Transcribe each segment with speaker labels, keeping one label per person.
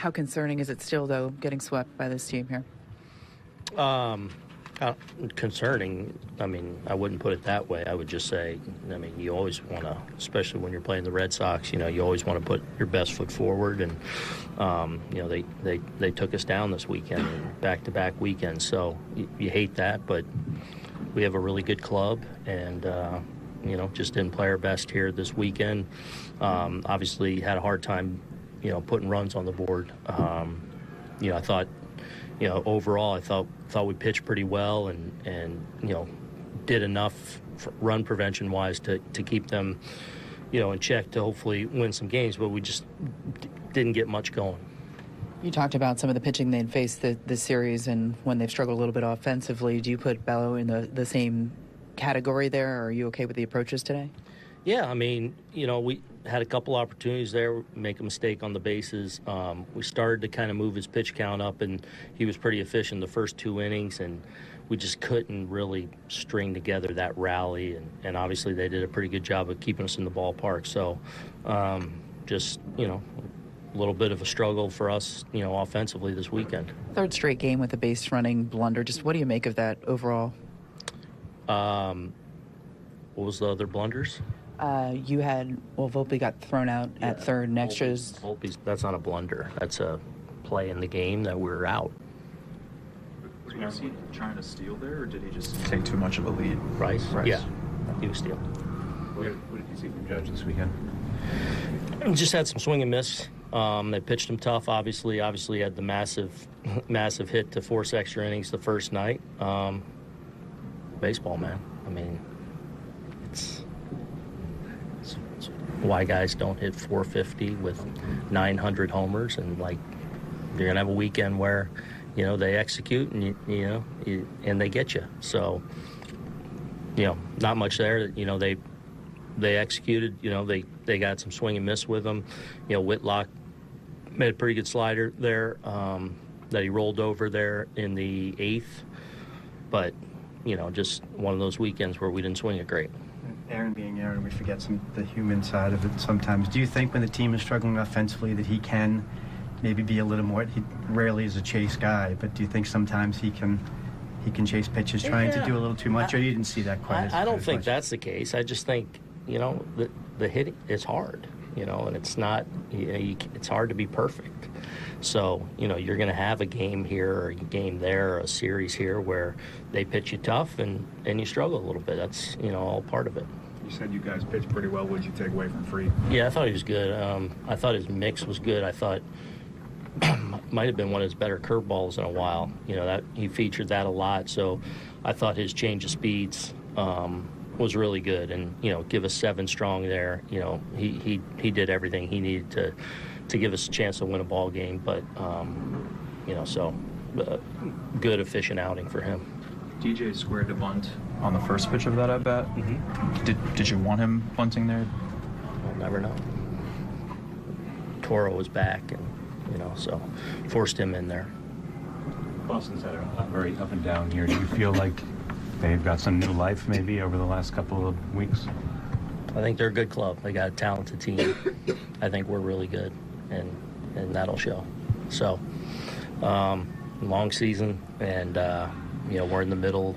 Speaker 1: How concerning is it still, though, getting swept by this team here?
Speaker 2: Concerning, I mean, I wouldn't put it that way. I would just say, I mean, you always want to, especially when you're playing the Red Sox, you know, you always want to put your best foot forward. And, you know, they took us down this weekend, back-to-back weekends. So you hate that, but we have a really good club and, you know, just didn't play our best here this weekend. Obviously had a hard time, you know, putting runs on the board. You know, I thought, you know, overall, I thought we pitched pretty well and you know, did enough run prevention-wise to keep them, you know, in check to hopefully win some games, but we just didn't get much going.
Speaker 1: You talked about some of the pitching they'd faced this series and when they've struggled a little bit offensively. Do you put Bello in the same category there, or are you okay with the approaches today?
Speaker 2: Yeah, I mean, you know, we had a couple opportunities there, make a mistake on the bases. We started to kind of move his pitch count up, and he was pretty efficient the first 2 innings, and we just couldn't really string together that rally. And obviously they did a pretty good job of keeping us in the ballpark. So just, you know, a little bit of a struggle for us, you know, offensively this weekend.
Speaker 1: Third straight game with a base running blunder. Just what do you make of that overall?
Speaker 2: What was the other blunders?
Speaker 1: You had, well, Volpe got thrown out at third and extras.
Speaker 2: Volpe's, that's not a blunder. That's a play in the game that we're out.
Speaker 3: Was he trying to steal there, or did he just take too much of a lead?
Speaker 2: Rice? Yeah, he was stealing.
Speaker 3: What did you see from Judge this weekend?
Speaker 2: He just had some swing and miss. They pitched him tough, obviously. Obviously had the massive hit to force extra innings the first night. Baseball, man. I mean, it's why guys don't hit 450 with 900 homers, and like you're gonna have a weekend where, you know, they execute and and they get you. So, you know, not much there. You know, they executed. You know, they got some swing and miss with them. You know, Whitlock made a pretty good slider there that he rolled over there in the 8th, but you know, just one of those weekends where we didn't swing it great.
Speaker 4: Aaron being Aaron, we forget the human side of it sometimes. Do you think when the team is struggling offensively that he can maybe be a little more, he rarely is a chase guy, but do you think sometimes he can chase pitches trying to do a little too much, or you didn't see that quite
Speaker 2: I don't think
Speaker 4: much?
Speaker 2: that's the case. I just think, you know, the hitting is hard, you know, and it's not, you know, it's hard to be perfect. So, you know, you're going to have a game here or a game there or a series here where they pitch you tough and you struggle a little bit. That's, you know, all part of it.
Speaker 3: You said you guys pitched pretty well. What did you take away from Freed?
Speaker 2: Yeah, I thought he was good. I thought his mix was good. I thought might have been one of his better curveballs in a while. You know, that he featured that a lot. So I thought his change of speeds was really good. And, you know, give us 7 strong there. You know, he did everything he needed to give us a chance to win a ball game. But, you know, so good, efficient outing for him.
Speaker 3: DJ squared to bunt on the first pitch of that at bat. Mm-hmm. Did you want him bunting there?
Speaker 2: We'll never know. Toro was back, and you know, so forced him in there.
Speaker 5: Boston's had a very up and down year. Do you feel like they've got some new life maybe over the last couple of weeks?
Speaker 2: I think they're a good club. They got a talented team. I think we're really good, and that'll show. So, long season, and you know, we're in the middle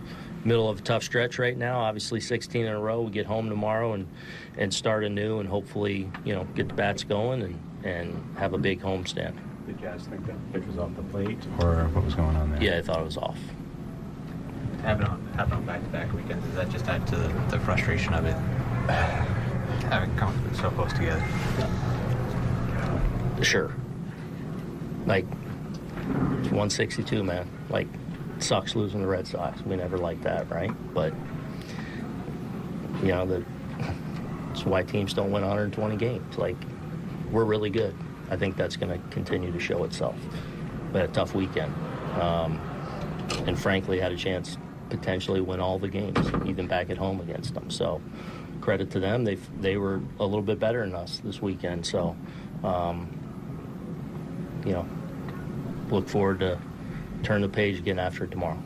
Speaker 2: of a tough stretch right now. Obviously 16 in a row. We get home tomorrow and start anew, and hopefully, you know, get the bats going and have a big homestand.
Speaker 5: Did you guys think that pitch was off the plate, or what was going on there?
Speaker 2: Yeah, I thought it was off.
Speaker 6: Having on back-to-back weekends, does that just add to the frustration of it, having come so close together?
Speaker 2: Sure. Like, it's 162, man. Like, sucks losing the Red Sox. We never liked that, right? But, you know, that's why teams don't win 120 games. Like, we're really good. I think that's going to continue to show itself. We had a tough weekend. And frankly, had a chance potentially win all the games, even back at home against them. So credit to them. They were a little bit better than us this weekend. So, you know, look forward to turn the page again after tomorrow.